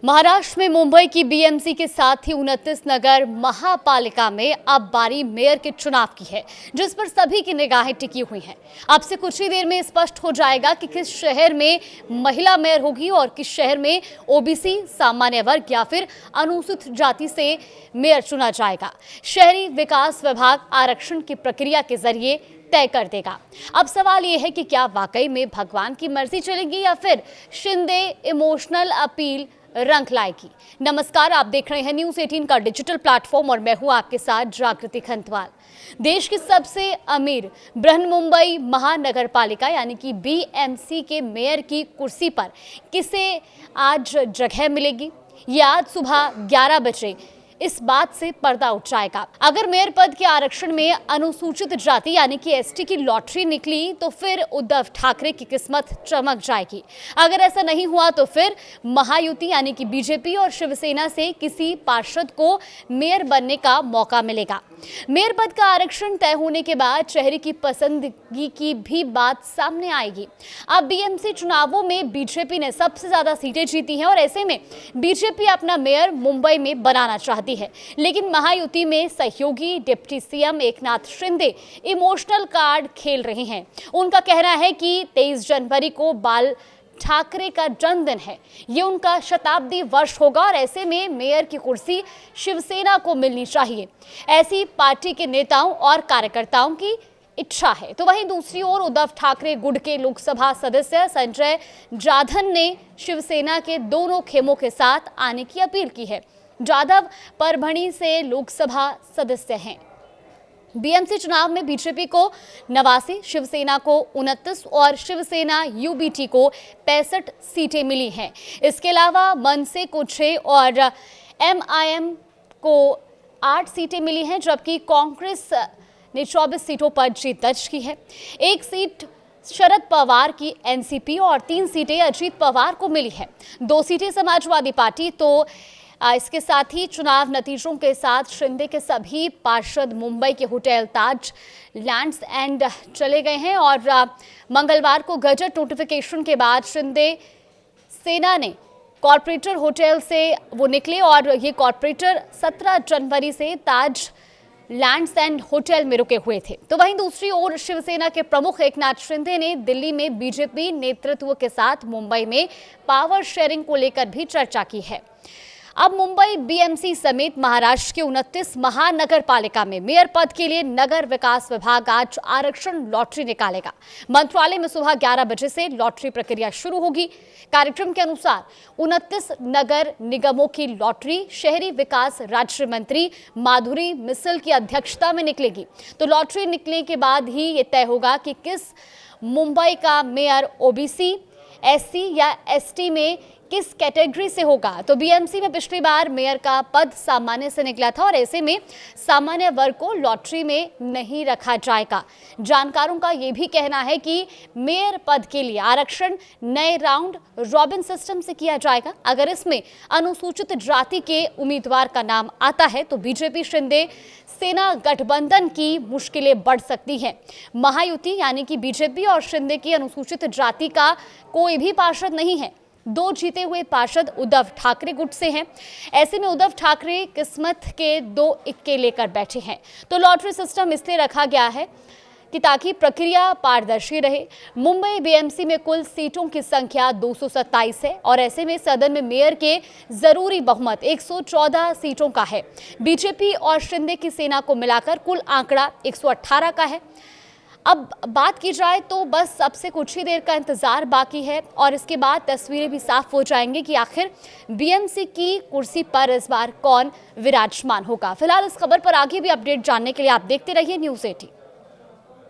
महाराष्ट्र में मुंबई की बीएमसी के साथ ही 29 नगर महापालिका में अब बारी मेयर के चुनाव की है, जिस पर सभी की निगाहें टिकी हुई हैं। अब से कुछ ही देर में स्पष्ट हो जाएगा कि किस शहर में महिला मेयर होगी और किस शहर में ओबीसी, सामान्य वर्ग या फिर अनुसूचित जाति से मेयर चुना जाएगा। शहरी विकास विभाग आरक्षण की प्रक्रिया के जरिए तय कर देगा। अब सवाल यह है कि क्या वाकई में भगवान की मर्जी चलेगी या फिर शिंदे इमोशनल अपील रंग लाएगी। नमस्कार, आप देख रहे हैं न्यूज़ 18 का डिजिटल प्लेटफॉर्म और मैं हूं आपके साथ जागृति खंतवाल। देश की सबसे अमीर बृहन्मुंबई महानगर पालिका यानी कि बीएमसी के मेयर की कुर्सी पर किसे आज जगह मिलेगी, ये आज सुबह 11 बजे इस बात से पर्दा उठ जाएगा। अगर मेयर पद के आरक्षण में अनुसूचित जाति यानी कि एसटी की लॉटरी निकली तो फिर उद्धव ठाकरे की किस्मत चमक जाएगी। अगर ऐसा नहीं हुआ तो फिर महायुति यानी कि बीजेपी और शिवसेना से किसी पार्षद को मेयर बनने का मौका मिलेगा। मेयर पद का आरक्षण तय होने के बाद शहरी की पसंदगी की भी बात सामने आएगी। अब बीएमसी चुनावों में बीजेपी ने सबसे ज्यादा सीटें जीती हैं और ऐसे में बीजेपी अपना मेयर मुंबई में बनाना चाहती है, लेकिन महायुति में सहयोगी deputy CM Eknath Shinde emotional card खेल रहे हैं। उनका कहना है कि 23 जनवरी को बाल ठाकरे का जन्मदिन है, ये उनका शताब्दी वर्ष होगा और ऐसे में मेयर की कुर्सी शिवसेना को मिलनी चाहिए, ऐसी पार्टी के नेताओं और कार्यकर्ताओं की इच्छा है। तो वहीं दूसरी ओर उद्धव ठाकरे गुट के लोकसभा सदस्य संजय जाधव ने शिवसेना के दोनों खेमों के साथ आने की अपील की है। जाधव परभणी से लोकसभा सदस्य हैं। बीएमसी चुनाव में बीजेपी को 89, शिवसेना को 29 और शिवसेना यूबीटी को 65 सीटें मिली हैं। इसके अलावा मनसे को 6 और एमआईएम को 8 सीटें मिली हैं, जबकि कांग्रेस ने 24 सीटों पर जीत दर्ज की है। 1 सीट शरद पवार की एनसीपी और 3 सीटें अजीत पवार को मिली है। 2 सीटें समाजवादी पार्टी। तो इसके साथ ही चुनाव नतीजों के साथ शिंदे के सभी पार्षद मुंबई के होटल ताज लैंड्स एंड चले गए हैं और मंगलवार को गजट नोटिफिकेशन के बाद शिंदे सेना ने कॉर्पोरेटर होटल से वो निकले और ये कॉर्पोरेटर 17 जनवरी से ताज लैंड्स एंड होटल में रुके हुए थे। तो वहीं दूसरी ओर शिवसेना के प्रमुख एकनाथ शिंदे ने दिल्ली में बीजेपी नेतृत्व के साथ मुंबई में पावर शेयरिंग को लेकर भी चर्चा की है। अब मुंबई बीएमसी समेत महाराष्ट्र के 29 महानगर पालिका में मेयर पद के लिए नगर विकास विभाग आज आरक्षण लॉटरी निकालेगा। मंत्रालय में सुबह 11 बजे से लॉटरी प्रक्रिया शुरू होगी। कार्यक्रम के अनुसार 29 नगर निगमों की लॉटरी शहरी विकास राज्य मंत्री माधुरी मिसल की अध्यक्षता में निकलेगी। तो लॉटरी निकलने के बाद ही ये तय होगा कि किस मुंबई का मेयर ओबीसी, एससी या एसटी में किस कैटेगरी से होगा। तो बीएमसी में पिछली बार मेयर का पद सामान्य से निकला था और ऐसे में सामान्य वर्ग को लॉटरी में नहीं रखा जाएगा। जानकारों का यह भी कहना है कि मेयर पद के लिए आरक्षण नए राउंड रॉबिन सिस्टम से किया जाएगा। अगर इसमें अनुसूचित जाति के उम्मीदवार का नाम आता है तो बीजेपी शिंदे सेना गठबंधन की मुश्किलें बढ़ सकती हैं। महायुति यानी कि बीजेपी और शिंदे की अनुसूचित जाति का कोई भी पार्षद नहीं है। 2 जीते हुए पार्षद उद्धव ठाकरे गुट से हैं। ऐसे में उद्धव ठाकरे किस्मत के 2 इक्के लेकर बैठे हैं। तो लॉटरी सिस्टम इसलिए रखा गया है कि ताकि प्रक्रिया पारदर्शी रहे। मुंबई बीएमसी में कुल सीटों की संख्या 227 है और ऐसे में सदन में मेयर के जरूरी बहुमत 114 सीटों का है। बीजेपी और शिंदे की सेना को मिलाकर कुल आंकड़ा 118 का है। अब बात की जाए तो बस अब से कुछ ही देर का इंतजार बाकी है और इसके बाद तस्वीरें भी साफ हो जाएंगी कि आखिर बीएमसी की कुर्सी पर इस बार कौन विराजमान होगा। फिलहाल इस खबर पर आगे भी अपडेट जानने के लिए आप देखते रहिए न्यूज़ 18।